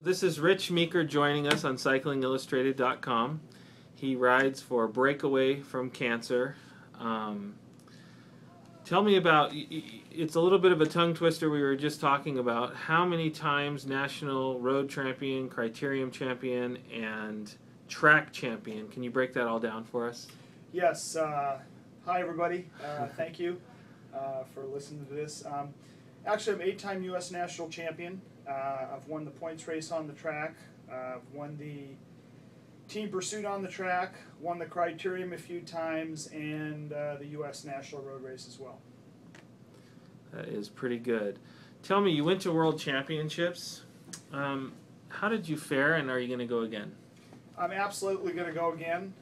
This is Rich Meeker joining us on CyclingIllustrated.com. He rides for Breakaway from Cancer. Tell me about, it's a little bit of a tongue twister we were just talking about, how many times national road champion, criterium champion, and track champion? Can you break that all down for us? Yes. Hi, everybody. Thank you for listening to this. Actually, I'm 8-time U.S. national champion. I've won the points race on the track. I've won the team pursuit on the track, won the criterium a few times, and the U.S. national road race as well. That is pretty good. Tell me, you went to World Championships. How did you fare, and are you going to go again? I'm absolutely going to go again.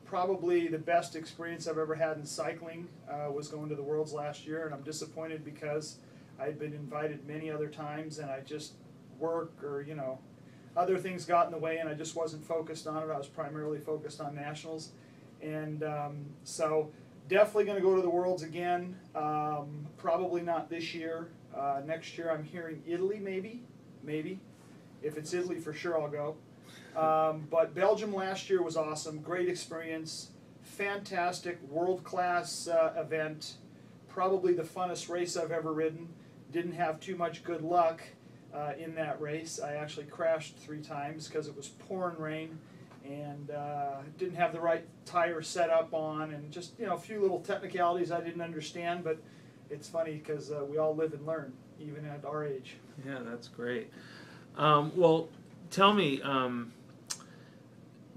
Probably the best experience I've ever had in cycling was going to the Worlds last year, and I'm disappointed because I'd been invited many other times, and I just work or, other things got in the way, and I just wasn't focused on it. I was primarily focused on nationals. And so definitely going to go to the Worlds again. Probably not this year. Next year I'm hearing Italy, maybe. If it's Italy, for sure I'll go. But Belgium last year was awesome. Great experience. Fantastic, world-class event. Probably the funnest race I've ever ridden. Didn't have too much good luck in that race. I actually crashed 3 times because it was pouring rain and didn't have the right tire set up on, and just a few little technicalities I didn't understand. But it's funny because we all live and learn, even at our age. Yeah, that's great. Well, tell me,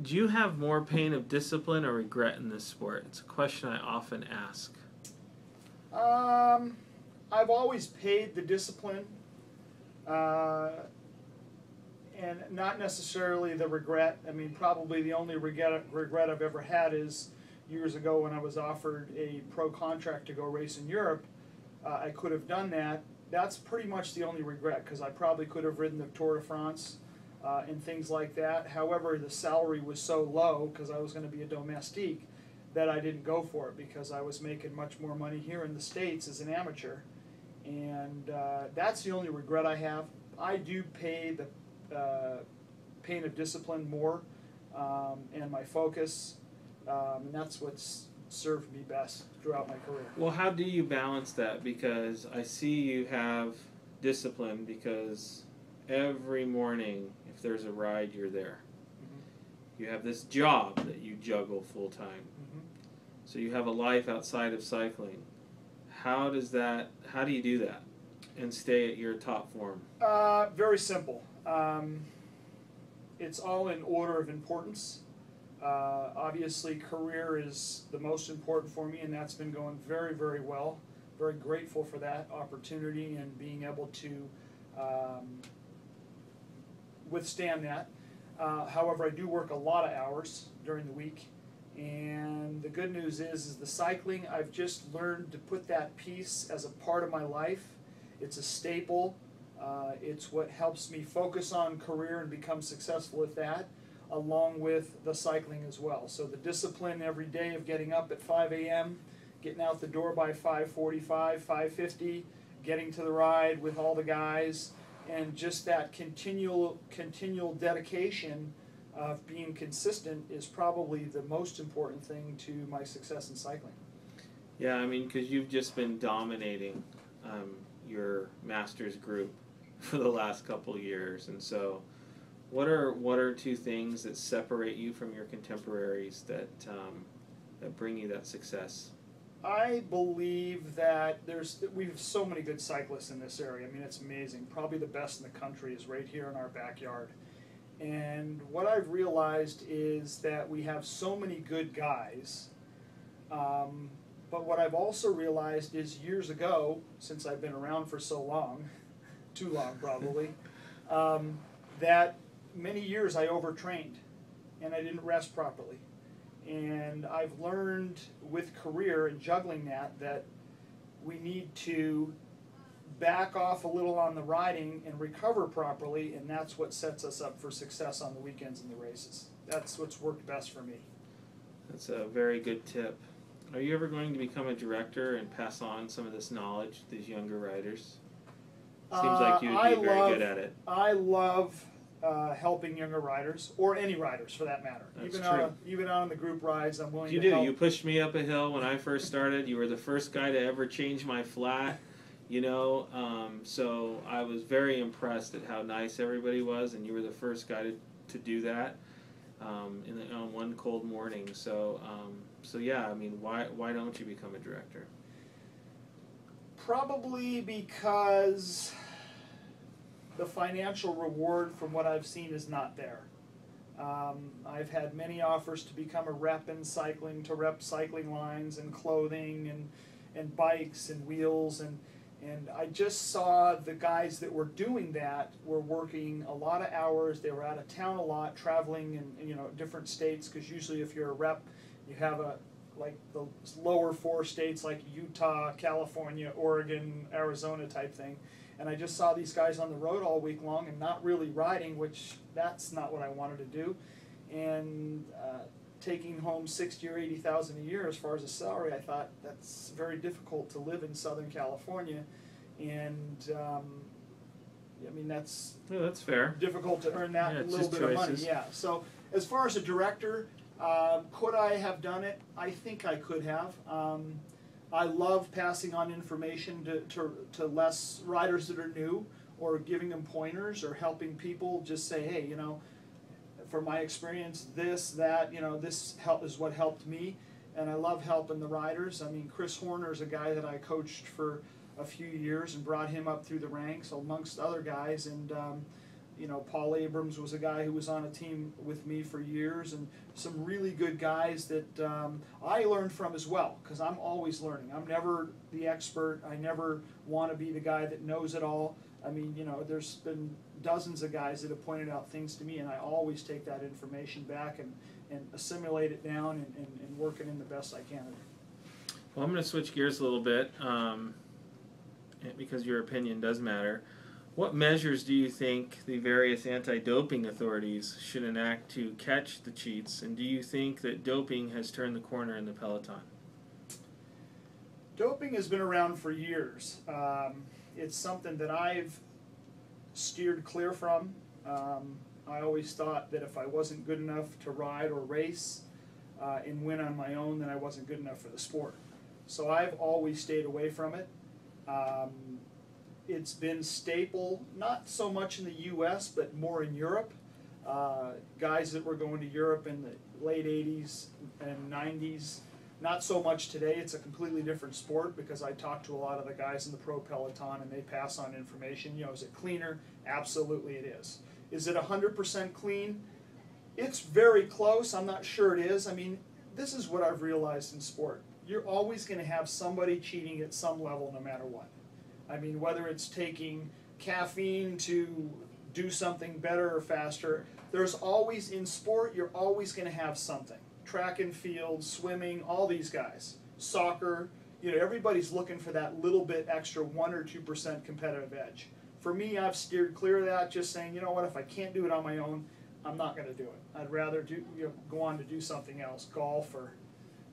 do you have more pain of discipline or regret in this sport? It's a question I often ask. I've always paid the discipline, and not necessarily the regret. I mean, probably the only regret I've ever had is years ago when I was offered a pro contract to go race in Europe. I could have done that. That's pretty much the only regret, because I probably could have ridden the Tour de France and things like that. However, the salary was so low, because I was going to be a domestique, that I didn't go for it, because I was making much more money here in the States as an amateur. And that's the only regret I have. I do pay the pain of discipline more, and my focus, and that's what's served me best throughout my career. Well, how do you balance that? Because I see you have discipline, because every morning, if there's a ride, you're there. Mm-hmm. You have this job that you juggle full time. Mm-hmm. So you have a life outside of cycling. How do you do that and stay at your top form? Very simple. It's all in order of importance. Obviously, career is the most important for me, and that's been going very, very well. Very grateful for that opportunity and being able to withstand that. However, I do work a lot of hours during the week. And the good news is the cycling, I've just learned to put that piece as a part of my life. It's a staple. It's what helps me focus on career and become successful at that, along with the cycling as well. So the discipline every day of getting up at 5 a.m., getting out the door by 5:45, 5:50, getting to the ride with all the guys, and just that continual dedication of being consistent is probably the most important thing to my success in cycling. Yeah, I mean, because you've just been dominating your masters group for the last couple of years, and so what are 2 things that separate you from your contemporaries that bring you that success? I believe that we have so many good cyclists in this area. I mean, it's amazing. Probably the best in the country is right here in our backyard. And what I've realized is that we have so many good guys, but what I've also realized is years ago, since I've been around for so long, too long probably, that many years I overtrained and I didn't rest properly. And I've learned with career and juggling that we need to back off a little on the riding and recover properly, and that's what sets us up for success on the weekends and the races. That's what's worked best for me. That's a very good tip. Are you ever going to become a director and pass on some of this knowledge to these younger riders? Seems like you'd be very good at it. I love helping younger riders, or any riders for that matter. That's Even on the group rides, I'm willing you to do. help. You pushed me up a hill when I first started. You were the first guy to ever change my flat, you know. So I was very impressed at how nice everybody was, and you were the first guy to do that on one cold morning. So yeah, I mean, why don't you become a director? Probably because the financial reward from what I've seen is not there. I've had many offers to become a rep in cycling, to rep cycling lines and clothing and bikes and wheels, and I just saw the guys that were doing that were working a lot of hours. They were out of town a lot, traveling in different states, because usually if you're a rep, you have like the lower 4 states like Utah, California, Oregon, Arizona type thing. And I just saw these guys on the road all week long and not really riding, which that's not what I wanted to do. And taking home $60,000 or $80,000 a year as far as a salary, I thought that's very difficult to live in Southern California. And I mean, that's fair. Difficult to earn that little bit choices. of money. Yeah. So as far as a director, could I have done it? I think I could have. I love passing on information to less riders that are new, or giving them pointers, or helping people just say, hey, from my experience, this is what helped me. And I love helping the riders. I mean, Chris Horner is a guy that I coached for a few years and brought him up through the ranks amongst other guys. And Paul Abrams was a guy who was on a team with me for years, and some really good guys that I learned from as well, because I'm always learning. I'm never the expert. I never want to be the guy that knows it all. I mean, there's been dozens of guys that have pointed out things to me, and I always take that information back and assimilate it down and work it in the best I can. Well, I'm going to switch gears a little bit, because your opinion does matter. What measures do you think the various anti-doping authorities should enact to catch the cheats, and do you think that doping has turned the corner in the peloton? Doping has been around for years. It's something that I've steered clear from. I always thought that if I wasn't good enough to ride or race and win on my own, then I wasn't good enough for the sport. So I've always stayed away from it. It's been staple, not so much in the U.S., but more in Europe. Guys that were going to Europe in the late 80s and 90s, not so much today. It's a completely different sport, because I talk to a lot of the guys in the pro peloton and they pass on information. Is it cleaner? Absolutely it is. Is it 100% clean? It's very close. I'm not sure it is. I mean, this is what I've realized in sport. You're always going to have somebody cheating at some level, no matter what. I mean, whether it's taking caffeine to do something better or faster, there's always, in sport, you're always going to have something. Track and field, swimming, all these guys. Soccer, everybody's looking for that little bit extra 1 or 2% competitive edge. For me, I've steered clear of that, just saying, you know what, if I can't do it on my own, I'm not going to do it. I'd rather go on to do something else, golf,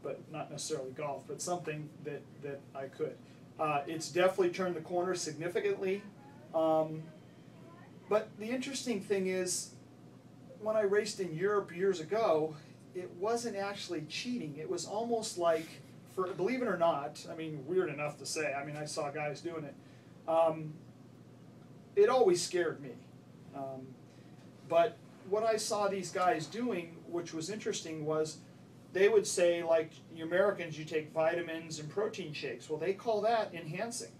but not necessarily golf, but something that I could. It's definitely turned the corner significantly. But the interesting thing is, when I raced in Europe years ago, it wasn't actually cheating. It was almost like, believe it or not, I mean, weird enough to say, I mean, I saw guys doing it. It always scared me. But what I saw these guys doing, which was interesting, was they would say, like, you Americans, you take vitamins and protein shakes. Well, they call that enhancing.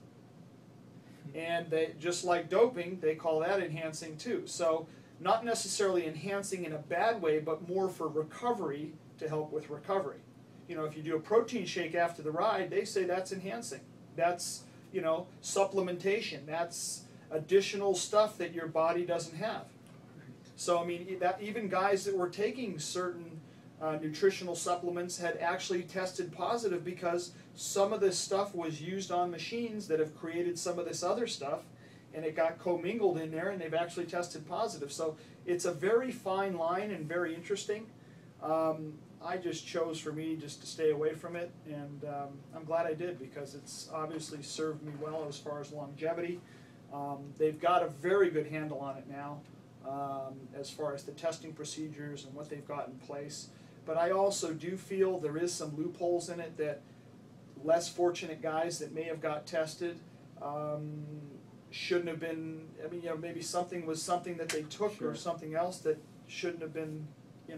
And they, just like doping, they call that enhancing too. So not necessarily enhancing in a bad way, but more for recovery, to help with recovery. If you do a protein shake after the ride, they say that's enhancing. That's, supplementation. That's additional stuff that your body doesn't have. So, I mean, that even guys that were taking certain nutritional supplements had actually tested positive, because some of this stuff was used on machines that have created some of this other stuff, and it got commingled in there, and they've actually tested positive. So it's a very fine line and very interesting. I just chose for me just to stay away from it, and I'm glad I did, because it's obviously served me well as far as longevity. They've got a very good handle on it now, as far as the testing procedures and what they've got in place. But I also do feel there is some loopholes in it that less fortunate guys that may have got tested shouldn't have been. I mean, maybe something that they took, Sure. or something else that shouldn't have been, I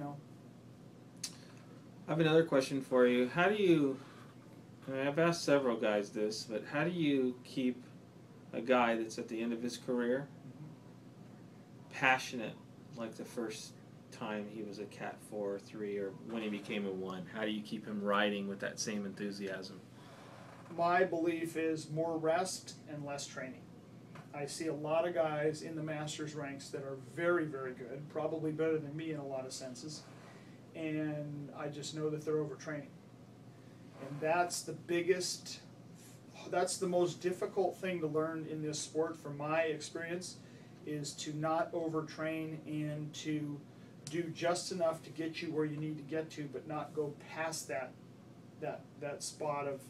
have another question for you. How do you, and I've asked several guys this, but how do you keep a guy that's at the end of his career passionate like the first time he was a Cat 4 or 3 or when he became a 1? How do you keep him riding with that same enthusiasm? My belief is more rest and less training. I see a lot of guys in the Masters ranks that are very, very good, probably better than me in a lot of senses, and I just know that they're overtraining. And that's the most difficult thing to learn in this sport, from my experience, is to not overtrain and to do just enough to get you where you need to get to, but not go past that spot of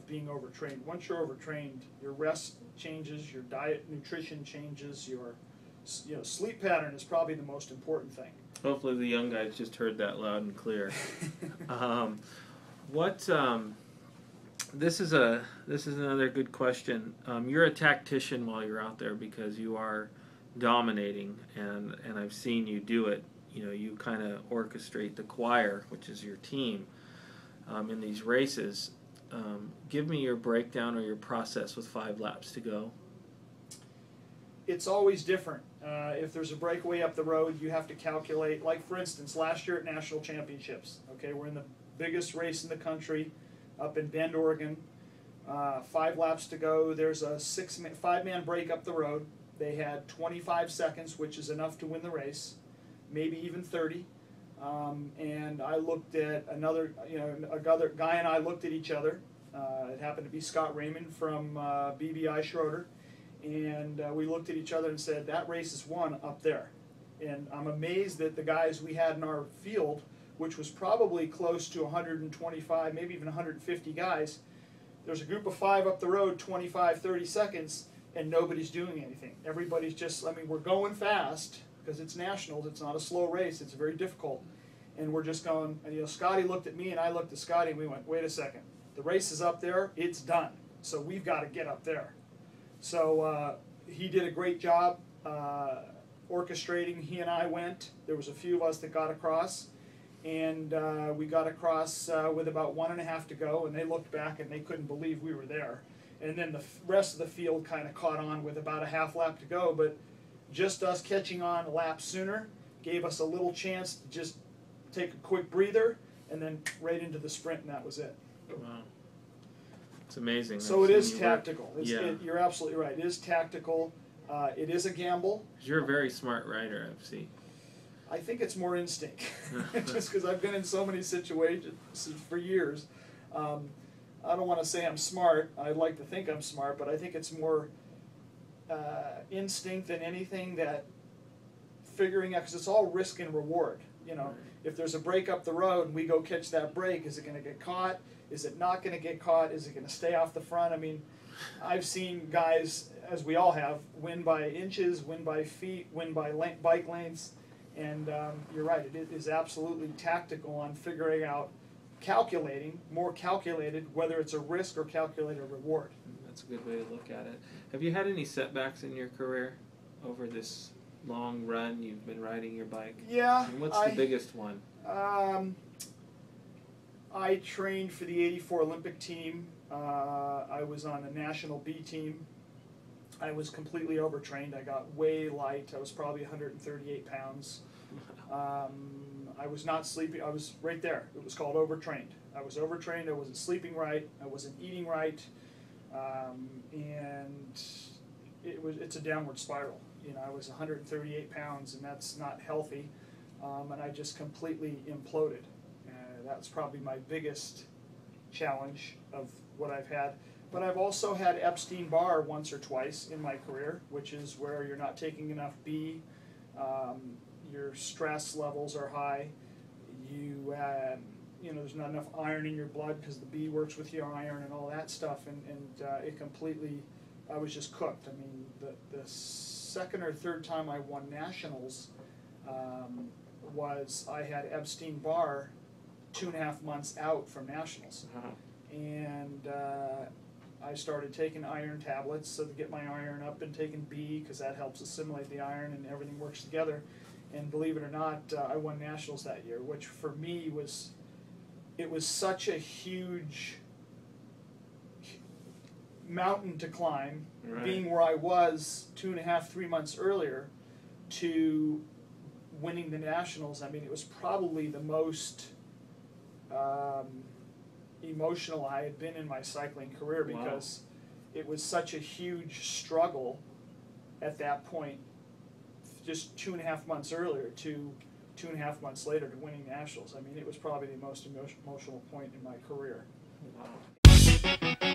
being overtrained. Once you're overtrained, your rest changes, your diet, nutrition changes, your sleep pattern is probably the most important thing. Hopefully the young guys just heard that loud and clear. This is another good question. You're a tactician while you're out there because you are dominating, and I've seen you do it. You kind of orchestrate the choir, which is your team, in these races. Give me your breakdown or your process with 5 laps to go. It's always different. If there's a breakaway up the road, you have to calculate. Like, for instance, last year at National Championships, okay, we're in the biggest race in the country up in Bend, Oregon. 5 laps to go. There's a 5-man break up the road. They had 25 seconds, which is enough to win the race, maybe even 30. And I looked at another guy, and I looked at each other. It happened to be Scott Raymond from BBI Schroeder. And we looked at each other and said, that race is won up there. And I'm amazed that the guys we had in our field, which was probably close to 125, maybe even 150 guys, there's a group of 5 up the road, 25, 30 seconds, and nobody's doing anything. Everybody's just, we're going fast, because it's nationals, it's not a slow race, it's very difficult. And we're just going, Scotty looked at me and I looked at Scotty and we went, wait a second, the race is up there, it's done. So we've got to get up there. So he did a great job orchestrating. He and I went. There was a few of us that got across, and we got across with about 1.5 to go, and they looked back and they couldn't believe we were there. And then the rest of the field kind of caught on with about a half lap to go, but just us catching on a lap sooner gave us a little chance to just take a quick breather and then right into the sprint, and that was it. Wow. It's amazing. So it is tactical. Yeah. You're absolutely right. It is tactical. It is a gamble. You're a very smart rider, I've seen. I think it's more instinct, just because I've been in so many situations for years. I don't want to say I'm smart. I'd like to think I'm smart, but I think it's more instinct than anything, that figuring out, because it's all risk and reward. Right. If there's a break up the road and we go catch that break, is it going to get caught? Is it not going to get caught? Is it going to stay off the front? I've seen guys, as we all have, win by inches, win by feet, win by bike lengths, and you're right, it is absolutely tactical on figuring out, more calculated, whether it's a risk or calculated reward. That's a good way to look at it. Have you had any setbacks in your career over this long run you've been riding your bike? Yeah. And what's the biggest one? I trained for the '84 Olympic team. I was on the national B team. I was completely overtrained. I got way light. I was probably 138 pounds. I was not sleeping. I was right there. It was called overtrained. I was overtrained. I wasn't sleeping right. I wasn't eating right. And it's a downward spiral. I was 138 pounds, and that's not healthy. And I just completely imploded. That's probably my biggest challenge of what I've had. But I've also had Epstein-Barr once or twice in my career, which is where you're not taking enough B, your stress levels are high, there's not enough iron in your blood because the B works with your iron and all that stuff, and it completely I was just cooked. I mean, the second or third time I won nationals was I had Epstein-Barr 2.5 months out from nationals, and I started taking iron tablets so to get my iron up, and taking B because that helps assimilate the iron and everything works together. And believe it or not, I won nationals that year, which for me was such a huge mountain to climb, right. being where I was 2.5, 3 months earlier to winning the nationals. I mean, it was probably the most emotional I had been in my cycling career, because it was such a huge struggle at that point, just 2.5 months earlier to 2.5 months later to winning nationals. I mean, it was probably the most emotional point in my career. Wow.